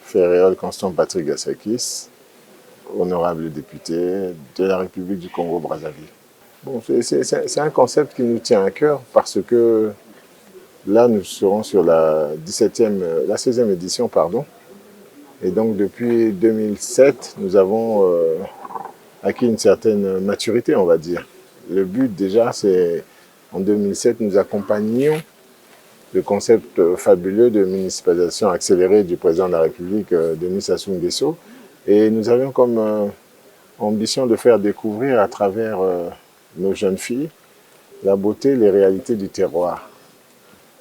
Ferréol Constant Patrick Gassakis, honorable député de la République du Congo-Brazzaville. Bon, c'est un concept qui nous tient à cœur parce que là, nous serons sur la 16e édition, pardon. Et donc, depuis 2007, nous avons acquis une certaine maturité, on va dire. Le but, déjà, c'est, en 2007, nous accompagnions le concept fabuleux de municipalisation accélérée du président de la République, Denis Sassou Nguesso. Et nous avions comme ambition de faire découvrir à travers nos jeunes filles la beauté, les réalités du terroir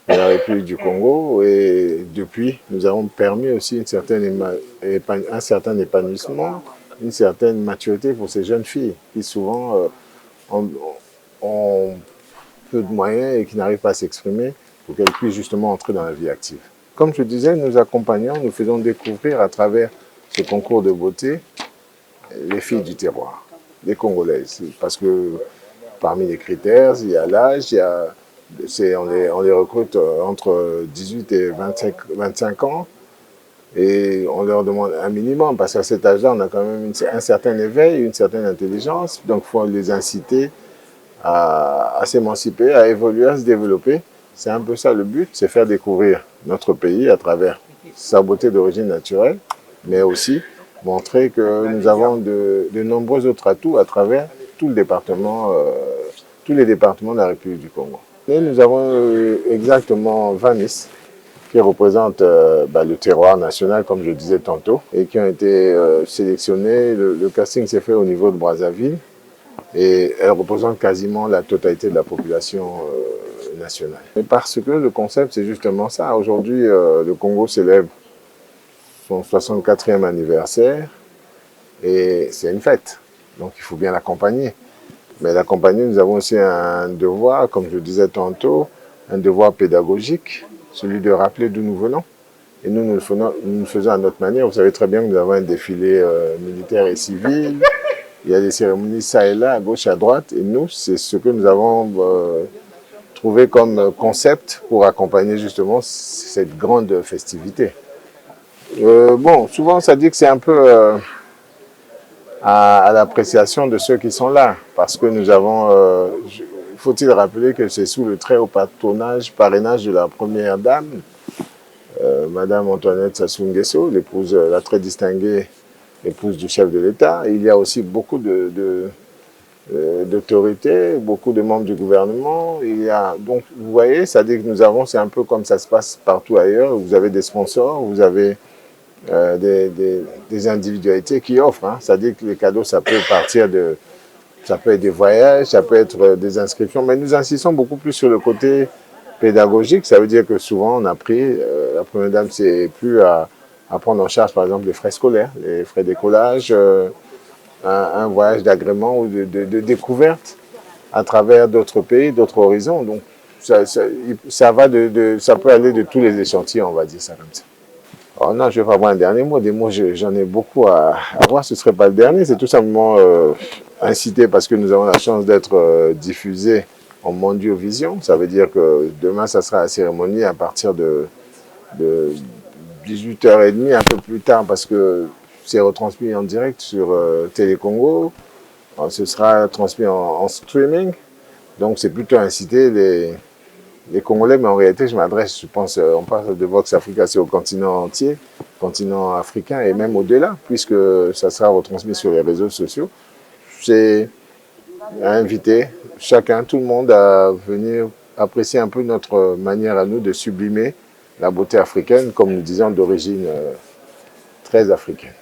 de la République du Congo. Et depuis, nous avons permis aussi un certain épanouissement, une certaine maturité pour ces jeunes filles qui souvent ont peu de moyens et qui n'arrivent pas à s'exprimer pour qu'elles puissent justement entrer dans la vie active. Comme je disais, nous accompagnons, nous faisons découvrir à travers ce concours de beauté les filles du terroir, les Congolaises. Parce que parmi les critères, il y a l'âge, on les recrute entre 18 et 25 ans et on leur demande un minimum parce qu'à cet âge-là, on a quand même un certain éveil, une certaine intelligence, donc il faut les inciter à s'émanciper, à évoluer, à se développer. C'est un peu ça le but, c'est faire découvrir notre pays à travers sa beauté d'origine naturelle, mais aussi montrer que nous avons de nombreux autres atouts à travers tous les départements de la République du Congo. Et nous avons exactement 20 Miss qui représentent le terroir national, comme je disais tantôt, et qui ont été sélectionnées. Le casting s'est fait au niveau de Brazzaville et elles représentent quasiment la totalité de la population nationale. Et parce que le concept, c'est justement ça. Aujourd'hui, le Congo célèbre son 64e anniversaire et c'est une fête. Donc il faut bien l'accompagner. Mais l'accompagner, nous avons aussi un devoir, comme je le disais tantôt, un devoir pédagogique, celui de rappeler d'où nous venons. Et nous le faisons à notre manière. Vous savez très bien que nous avons un défilé militaire et civil. Il y a des cérémonies ça et là, à gauche, à droite. Et nous, c'est ce que nous avons trouvé comme concept pour accompagner justement cette grande festivité. Bon, souvent, ça dit que c'est un peu à l'appréciation de ceux qui sont là. Parce que nous avons, faut-il rappeler que c'est sous le très haut parrainage de la première dame, Madame Antoinette Sassou Nguesso, l'épouse, la très distinguée épouse du chef de l'État. Il y a aussi beaucoup d'autorités, beaucoup de membres du gouvernement. Donc, vous voyez, ça dit que nous avons, c'est un peu comme ça se passe partout ailleurs. Vous avez des sponsors, vous avez des individualités qui offrent. Hein. Ça dit que les cadeaux, ça peut ça peut être des voyages, ça peut être des inscriptions, mais nous insistons beaucoup plus sur le côté pédagogique. Ça veut dire que souvent, on a pris, la première dame, c'est plus à prendre en charge, par exemple, les frais scolaires, les frais d'écolage, un voyage d'agrément ou de découverte à travers d'autres pays, d'autres horizons. Donc, ça peut aller de tous les échantillons, on va dire ça comme ça. Oh non, je ne vais pas avoir un dernier mot. Des mots, j'en ai beaucoup à voir. Ce ne serait pas le dernier. C'est tout simplement incité parce que nous avons la chance d'être diffusés en Mondiovision. Ça veut dire que demain, ça sera la cérémonie à partir de 18h30, un peu plus tard, parce que c'est retransmis en direct sur Télé Congo. Ce sera transmis en streaming. Donc, c'est plutôt inciter les Congolais, mais en réalité, je m'adresse, je pense, on parle de Vox Africa, c'est au continent entier, continent africain et même au-delà, puisque ça sera retransmis sur les réseaux sociaux. C'est à inviter chacun, tout le monde à venir apprécier un peu notre manière à nous de sublimer la beauté africaine, comme nous disons, d'origine très africaine.